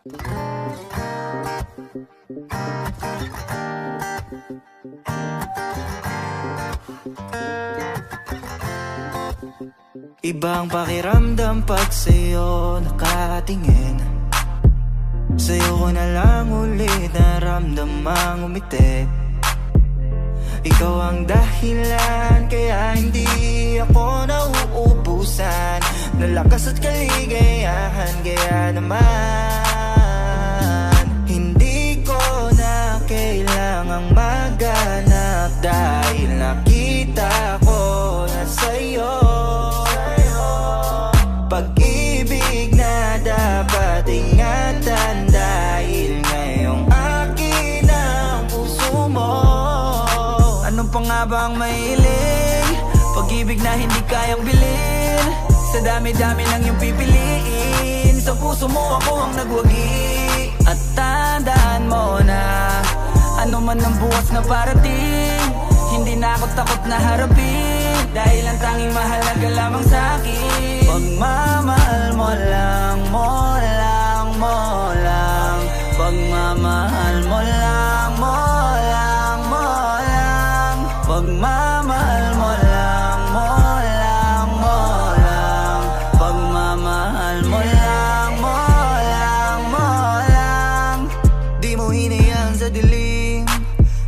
Ibang pakiramdam pag sa'yo nakatingin. Sa'yo ko na lang ulit naramdamang umiti. Ikaw ang dahilan kaya hindi ako nauubusan ng lakas at kaligayahan. Kaya naman hindi ko na kailangang maghanap, dahil nakita ko na sa'yo pag-ibig na dapat ingatan, dahil ngayong akin ang puso mo. Anong pa nga ba ang mahilig? Pag-ibig na hindi kayang bilhin. Sa dami-dami ng iyong pipiliin, sa puso mo ako ang nagwagi. At tandaan mo na ano man ang bukas na parating, hindi na ako takot na harapin, dahil ang tanging mahalaga lamang sa'kin pagmamahal mo lang, mo lang, mo lang. Pagmamahal mo lang, mo lang, mo lang. Pagmamahal mo lang, mo lang, mo lang. Pagmamahal mo lang, mo lang, mo lang. Di mo hinayaan sa dilim,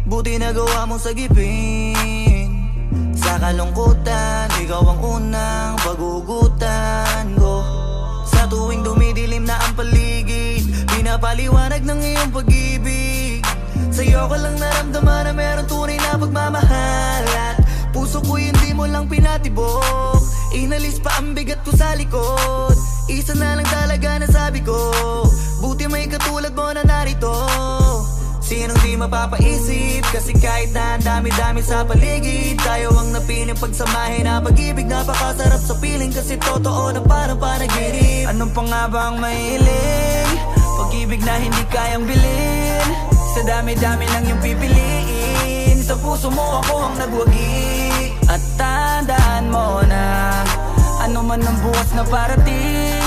buti nagawa mong sagipin. Sa kalungkutan, ikaw ang unang pagugutan ko. Sa tuwing dumidilim na ang paligid, pinapaliwanag ng iyong pag-ibig. Sa'yo ko lang naramdaman na meron tunay na pagmamahal, at puso ko hindi mo lang pinatibok. Inalis pa ang bigat ko sa likod, isa na lang talaga nasabi ko, buti may katulad mo na narito. Sinong di mapapaisip, kasi kahit na ang dami-dami sa paligid, tayo ang napiling pagsamahin na pag-ibig. Napakasarap sa piling, kasi totoo na parang panaginip. Anong pa nga ba ang mahilig? Pag-ibig na hindi kayang bilhin. Sa dami-dami ng iyong pipiliin, sa puso mo ako ang nagwagi. At tandaan mo na ano man ang bukas na parating,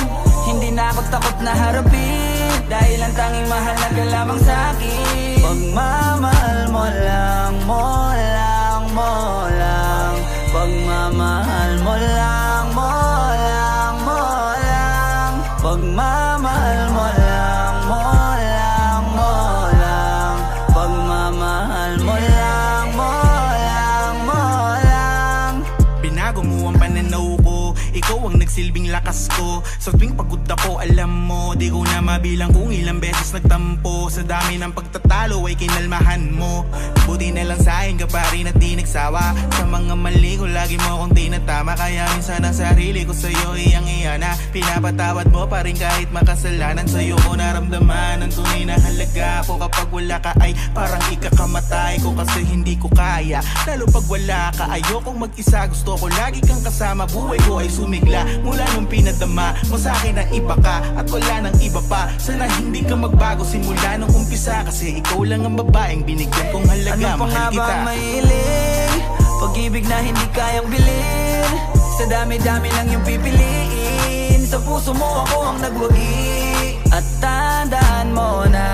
hindi na ako takot na harapin, dahil ang tanging mahalaga lamang sa'kin pagmamahal mo lang, mo lang, mo lang. Pagmamahal mo lang, mo lang, mo lang. Pagmamahal mo lang, mo lang, mo lang. Pagmamahal mo lang, mo lang, mo lang. Binago mo ang pananaw ko, ikaw ang nagsilbing lakas ko. Sa tuwing pagod ako, alam mo, di ko na mabilang kung ilang beses nagtampo. Sa dami ng pagtatalo ay kinalmahan mo. Buti na lang sa'kin ka pa rin at di nagsawa. Sa mga mali ko lagi mo kong tinatama, kaya minsan ang sarili ko sa'yo iyang-iya na pinapatawad mo pa rin kahit makasalanan. Sa'yo ko naramdaman ang tunay na halaga ko. Kapag wala ka ay parang ikakamatay ko, kasi hindi ko kaya. Lalo pag wala ka, ayokong mag-isa, gusto ko lagi kang kasama. Buhay ko ay sumigla mula nung pinadama mo sa'kin na iba ka at wala nang iba pa. Sana hindi ka magbago simula nung umpisa, kasi ikaw lang ang babaeng binigyan kong halaga. Ano pa nga ba ang mahilig? Pag-ibig na hindi kayang bilhin. Sa dami-dami ng iyong pipiliin, sa puso mo ako ang nagwagi. At tandaan mo na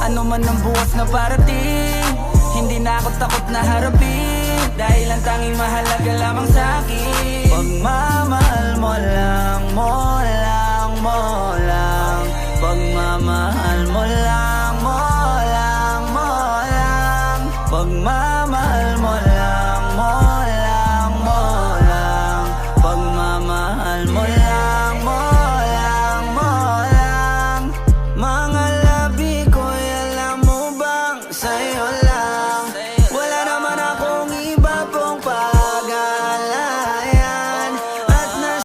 ano man ang bukas na parating, hindi na ako takot na harapin, dahil ang tanging mahalaga lamang sa'kin pagmamahal mo lang, mo lang, mo lang. Pagmamahal mo lang, mo lang, mo lang. Pagmamahal